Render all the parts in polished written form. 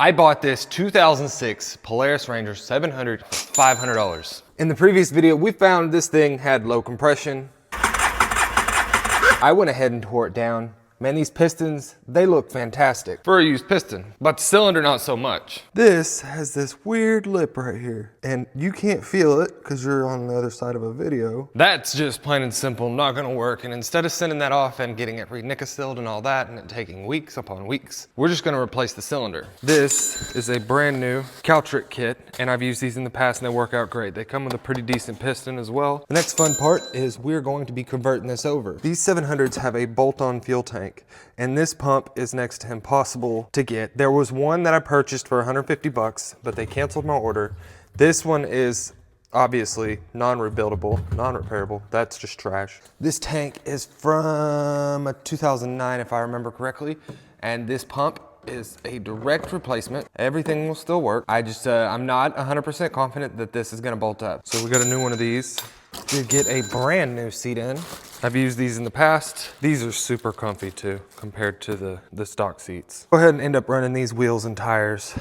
I bought this 2006 Polaris Ranger 700 for $500. In the previous video, we found this thing had low compression. I went ahead and tore it down. Man, these pistons, they look fantastic for a used piston, but the cylinder not so much. This has this weird lip right here, and you can't feel it because you're on the other side of a video. That's just plain and simple not gonna work, and instead of sending that off and getting it re-nickel-sealed and all that, and it taking weeks upon weeks, we're just gonna replace the cylinder. This is a brand new Caltrick kit, and I've used these in the past and they work out great. They come with a pretty decent piston as well. The next fun part is we're going to be converting this over. These 700s have a bolt-on fuel tank, and this pump is next to impossible to get. There was one that I purchased for 150 bucks, but they canceled my order. This one is obviously non-rebuildable, non-repairable. That's just trash. This tank is from a 2009, if I remember correctly, and this pump is a direct replacement. Everything will still work. I'm not 100% confident that this is gonna bolt up. So we got a new one of these. To get a brand new seat in. I've used these in the past. These are super comfy too, compared to the stock seats. Go ahead and end up running these wheels and tires.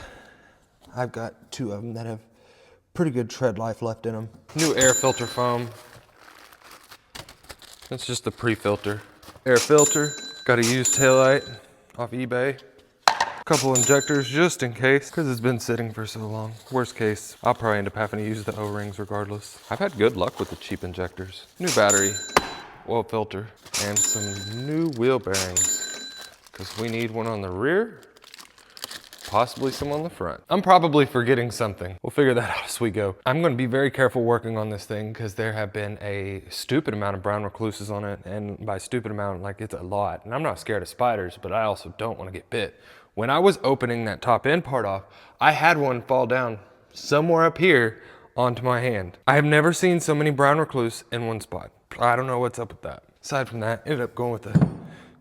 I've got two of them that have pretty good tread life left in them. New air filter foam. That's just the pre-filter. Air filter, got a used taillight off eBay. Couple injectors just in case, because it's been sitting for so long. Worst case, I'll probably end up having to use the O-rings regardless. I've had good luck with the cheap injectors. New battery, oil filter, and some new wheel bearings, because we need one on the rear, possibly some on the front. I'm probably forgetting something. We'll figure that out as we go. I'm going to be very careful working on this thing because there have been a stupid amount of brown recluses on it, and by stupid amount, like it's a lot. And I'm not scared of spiders, but I also don't want to get bit. When I was opening that top end part off, I had one fall down somewhere up here onto my hand. I have never seen so many brown recluse in one spot. I don't know what's up with that. Aside from that, ended up going with a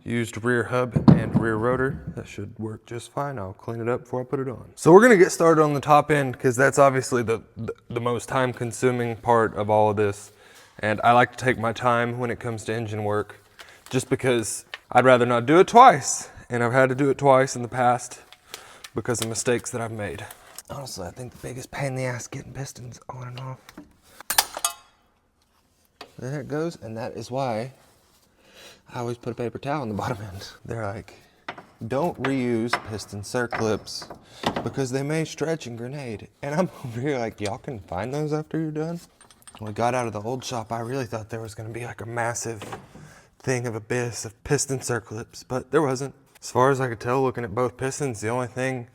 used rear hub and rear rotor. That should work just fine. I'll clean it up before I put it on. So we're gonna get started on the top end because that's obviously the most time consuming part of all of this. And I like to take my time when it comes to engine work just because I'd rather not do it twice. And I've had to do it twice in the past because of mistakes that I've made. Honestly, I think the biggest pain in the ass getting pistons on and off. There it goes, and that is why I always put a paper towel on the bottom end. They're like, don't reuse piston circlips because they may stretch and grenade. And I'm over here like, y'all can find those after you're done? When we got out of the old shop, I really thought there was gonna be like a massive thing of abyss of piston circlips, but there wasn't. As far as I could tell, looking at both pistons, the only thing,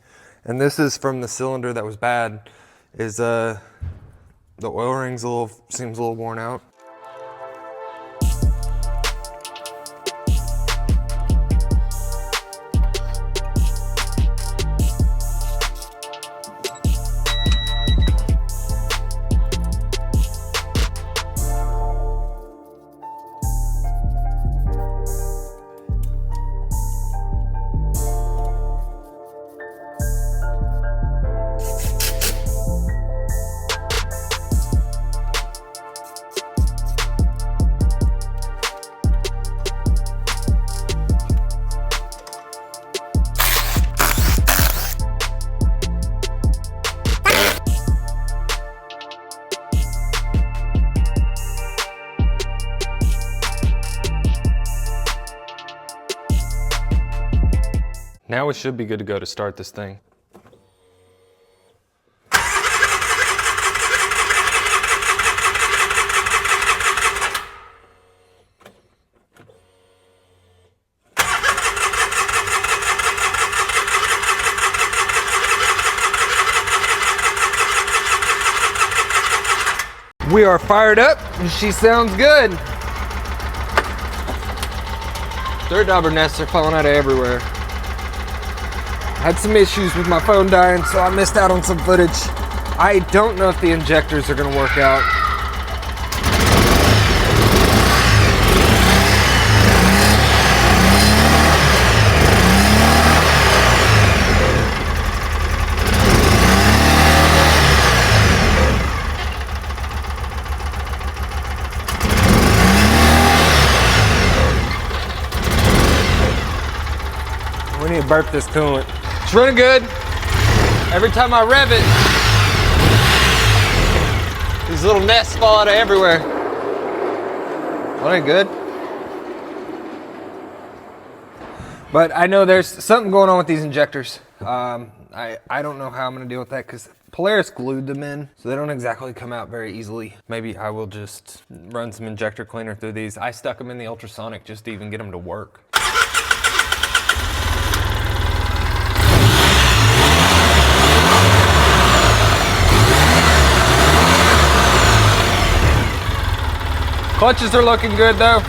and this is from the cylinder that was bad, is the oil rings seems a little worn out. Now we should be good to go to start this thing. We are fired up and she sounds good. Third dauber nests are falling out of everywhere. Had some issues with my phone dying, so I missed out on some footage. I don't know if the injectors are gonna work out. We need to burp this coolant. It's running good. Every time I rev it, these little nests fall out of everywhere. That ain't good. But I know there's something going on with these injectors. I don't know how I'm gonna deal with that because Polaris glued them in, so they don't exactly come out very easily. Maybe I will just run some injector cleaner through these. I stuck them in the ultrasonic just to even get them to work. Clutches are looking good though.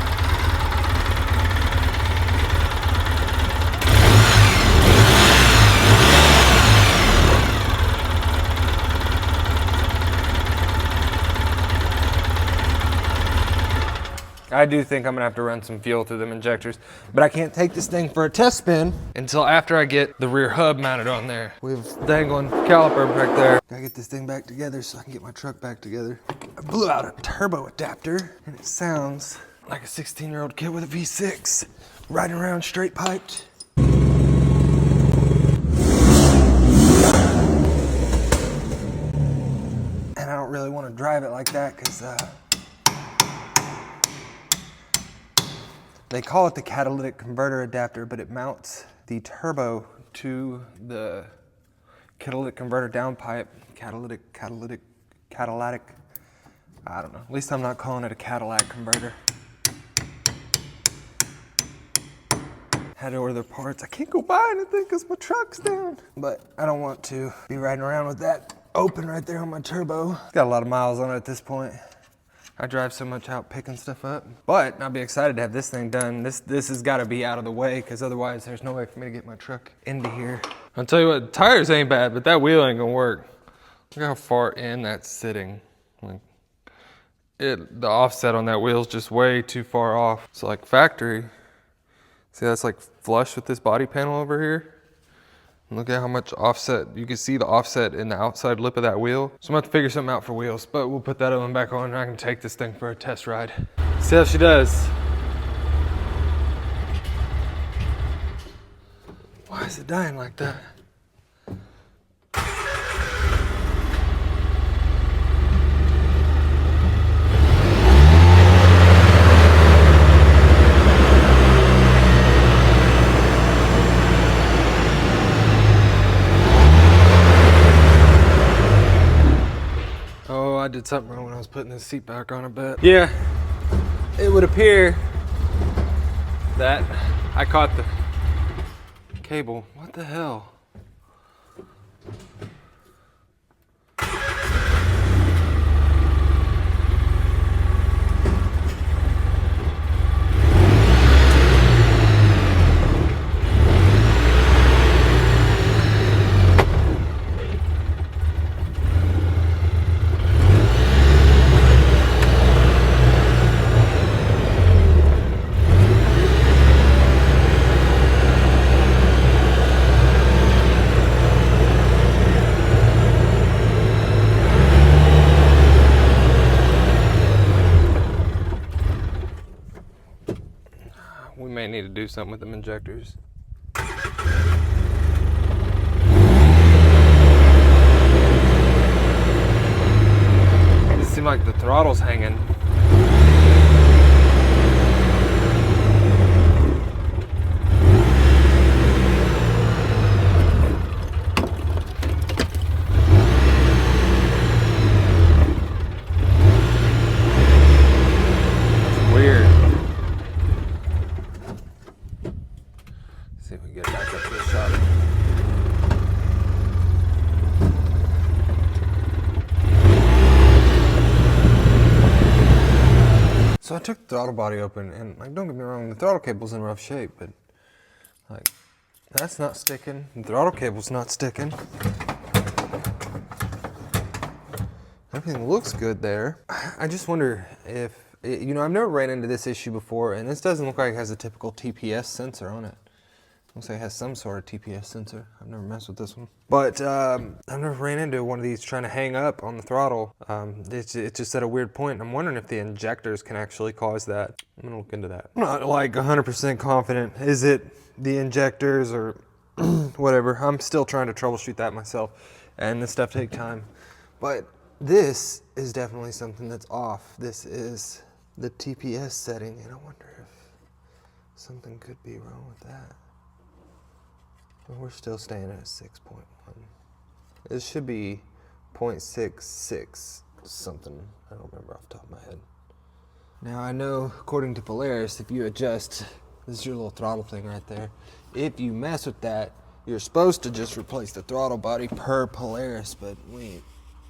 I do think I'm gonna have to run some fuel through them injectors, but I can't take this thing for a test spin until after I get the rear hub mounted on there. We have dangling caliper back there. Gotta get this thing back together so I can get my truck back together. I blew out a turbo adapter and it sounds like a 16-year-old kid with a V6 riding around straight piped. And I don't really want to drive it like that because they call it the catalytic converter adapter, but it mounts the turbo to the catalytic converter downpipe. Catalytic, I don't know. At least I'm not calling it a Cadillac converter. Had to order their parts. I can't go buy anything because my truck's down. But I don't want to be riding around with that open right there on my turbo. It's got a lot of miles on it at this point. I drive so much out picking stuff up. But I'll be excited to have this thing done. This has got to be out of the way because otherwise there's no way for me to get my truck into here. I'll tell you what, tires ain't bad, but that wheel ain't gonna work. Look how far in that's sitting. Like the offset on that wheel is just way too far off. So like factory, see that's like flush with this body panel over here. Look at how much offset, you can see the offset in the outside lip of that wheel. So I'm gonna have to figure something out for wheels, but we'll put that one back on and I can take this thing for a test ride. See how she does. Why is it dying like that? I did something wrong when I was putting this seat back on, I bet. Yeah, it would appear that I caught the cable. What the hell? We may need to do something with them injectors. It seems like the throttle's hanging. See if we can get it back up to the shop. So I took the throttle body open and like, don't get me wrong, the throttle cable's in rough shape, but like that's not sticking. The throttle cable's not sticking. Everything looks good there. I just wonder if, you know, I've never ran into this issue before, and this doesn't look like it has a typical TPS sensor on it. Looks like it has some sort of TPS sensor. I've never messed with this one. But I've never ran into one of these trying to hang up on the throttle. It's just at a weird point. I'm wondering if the injectors can actually cause that. I'm gonna look into that. I'm not like 100% confident. Is it the injectors or whatever. I'm still trying to troubleshoot that myself, and this stuff takes time. But this is definitely something that's off. This is the TPS setting, and I wonder if something could be wrong with that. But we're still staying at 6.1. This should be 0.66 something. I don't remember off the top of my head. Now I know, according to Polaris, if you adjust, this is your little throttle thing right there. If you mess with that, you're supposed to just replace the throttle body per Polaris, but we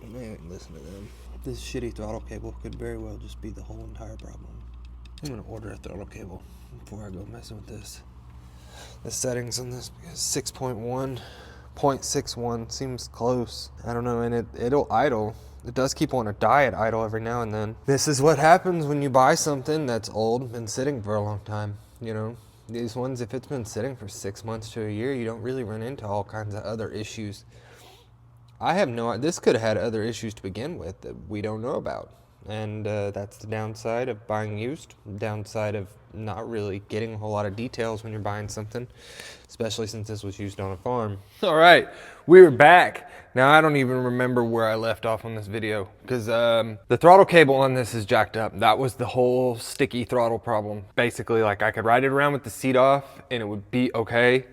ain't listen to them. This shitty throttle cable could very well just be the whole entire problem. I'm gonna order a throttle cable before I go messing with this. The settings on this, 6.1, 0.61 seems close. I don't know, and it'll idle. It does keep on a die at idle every now and then. This is what happens when you buy something that's old, been sitting for a long time, you know? These ones, if it's been sitting for 6 months to a year, you don't really run into all kinds of other issues. This could have had other issues to begin with that we don't know about. And that's the downside of buying used, downside of not really getting a whole lot of details when you're buying something, especially since this was used on a farm. All right, we're back. Now, I don't even remember where I left off on this video because the throttle cable on this is jacked up. That was the whole sticky throttle problem. Basically, like I could ride it around with the seat off and it would be okay.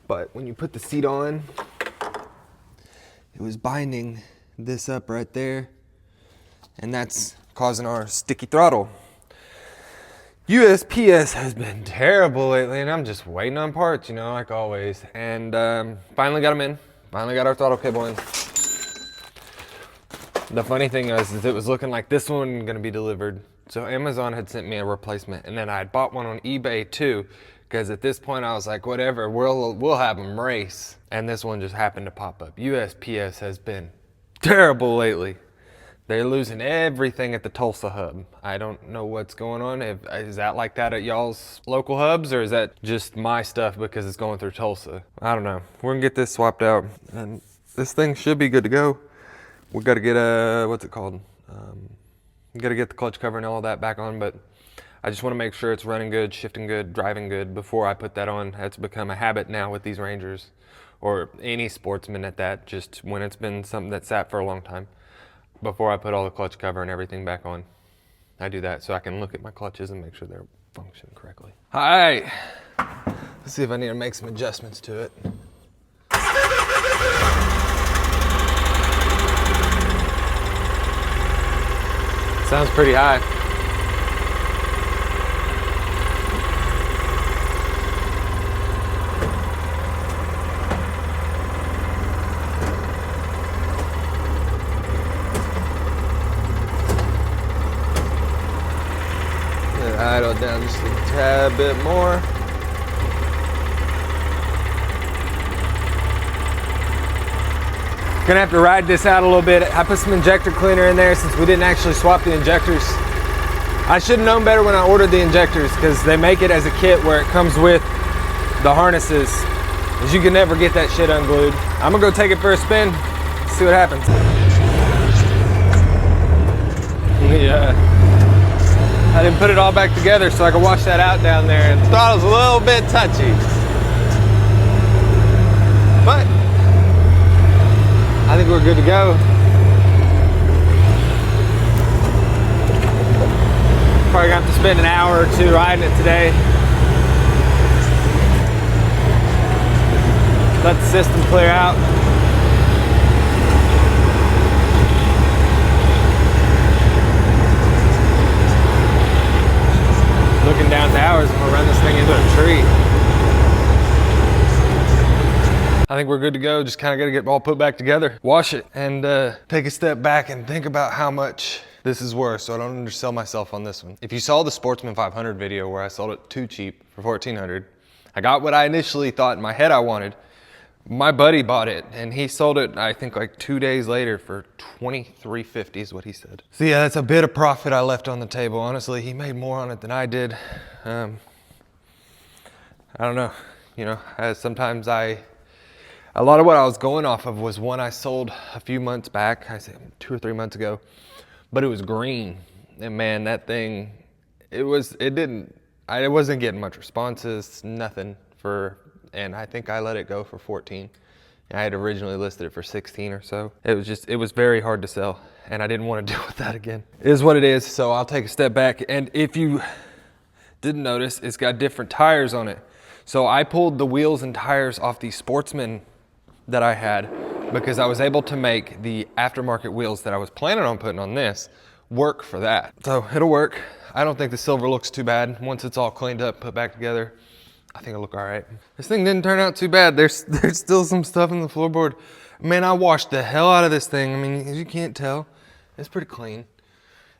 But when you put the seat on, it was binding this up right there. And that's causing our sticky throttle. USPS has been terrible lately, and I'm just waiting on parts, you know, like always. And finally got them in. Finally got our throttle cable in. The funny thing is it was looking like this one gonna be delivered. So Amazon had sent me a replacement, and then I had bought one on eBay too, because at this point I was like, whatever, we'll have them race. And this one just happened to pop up. USPS has been terrible lately. They're losing everything at the Tulsa hub. I don't know what's going on. Is that like that at y'all's local hubs, or is that just my stuff because it's going through Tulsa? I don't know. We're gonna get this swapped out, and this thing should be good to go. We gotta get what's it called? We gotta get the clutch cover and all that back on, but I just wanna make sure it's running good, shifting good, driving good before I put that on. That's become a habit now with these Rangers, or any sportsman at that, just when it's been something that sat for a long time. Before I put all the clutch cover and everything back on, I do that so I can look at my clutches and make sure they're functioning correctly. All right, let's see if I need to make some adjustments to it. Sounds pretty high. Idle down just a tad bit more. Gonna have to ride this out a little bit. I put some injector cleaner in there since we didn't actually swap the injectors. I should have known better when I ordered the injectors because they make it as a kit where it comes with the harnesses, because you can never get that shit unglued. I'm gonna go take it for a spin, see what happens. Yeah. I didn't put it all back together so I could wash that out down there, and the throttle's a little bit touchy. But I think we're good to go. Probably gonna have to spend an hour or two riding it today. Let the system clear out. Looking down towers, I'm gonna run this thing into a tree. I think we're good to go. Just kind of got to get it all put back together, wash it, and take a step back and think about how much this is worth so I don't undersell myself on this one. If you saw the Sportsman 500 video where I sold it too cheap for $1,400, I got what I initially thought in my head I wanted. My buddy bought it and he sold it, I think like 2 days later for $2,350 is what he said. So yeah, that's a bit of profit I left on the table. Honestly, he made more on it than I did. I don't know, you know, sometimes a lot of what I was going off of was one I sold a few months back, I say 2 or 3 months ago, but it was green. And man, that thing, I wasn't getting much responses, nothing for and I think I let it go for 14. I had originally listed it for 16 or so. It was very hard to sell, and I didn't want to deal with that again. It is what it is, so I'll take a step back. And if you didn't notice, it's got different tires on it. So I pulled the wheels and tires off the Sportsman that I had because I was able to make the aftermarket wheels that I was planning on putting on this work for that. So it'll work. I don't think the silver looks too bad. Once it's all cleaned up, put back together, I think it'll look all right. This thing didn't turn out too bad. There's still some stuff in the floorboard. Man, I washed the hell out of this thing. I mean, as you can't tell, it's pretty clean.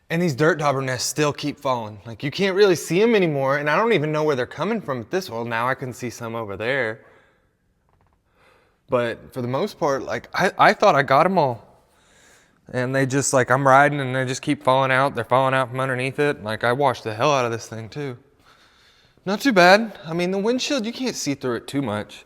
And these dirt dauber nests still keep falling. Like, you can't really see them anymore, and I don't even know where they're coming from at this. Well, now I can see some over there. But for the most part, like, I thought I got them all. And they just, like, I'm riding and they just keep falling out. They're falling out from underneath it. Like, I washed the hell out of this thing too. Not too bad. I mean, the windshield, you can't see through it too much.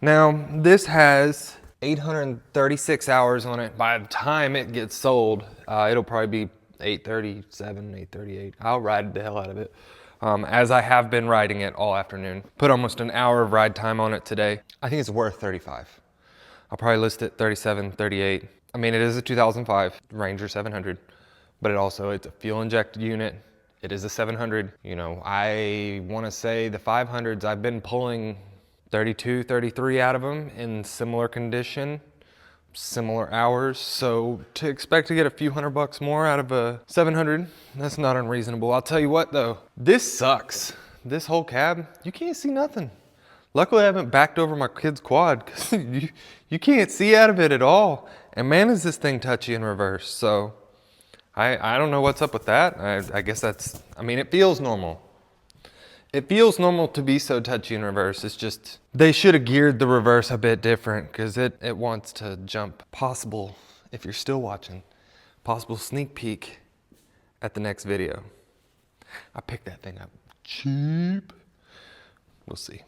Now, this has 836 hours on it. By the time it gets sold, it'll probably be 837, 838. I'll ride the hell out of it, as I have been riding it all afternoon. Put almost an hour of ride time on it today. I think it's worth 35. I'll probably list it 37, 38. I mean, it is a 2005 Ranger 700, but it's a fuel injected unit. It is a 700. You know, I want to say the 500s, I've been pulling 32, 33 out of them in similar condition, similar hours. So to expect to get a few $100 more out of a 700, that's not unreasonable. I'll tell you what though, this sucks. This whole cab, you can't see nothing. Luckily I haven't backed over my kid's quad because you can't see out of it at all. And man, is this thing touchy in reverse. So I don't know what's up with that. I guess I mean, it feels normal. It feels normal to be so touchy in reverse. It's just, they should have geared the reverse a bit different because it wants to jump. Possible, if you're still watching, possible sneak peek at the next video. I picked that thing up cheap. We'll see.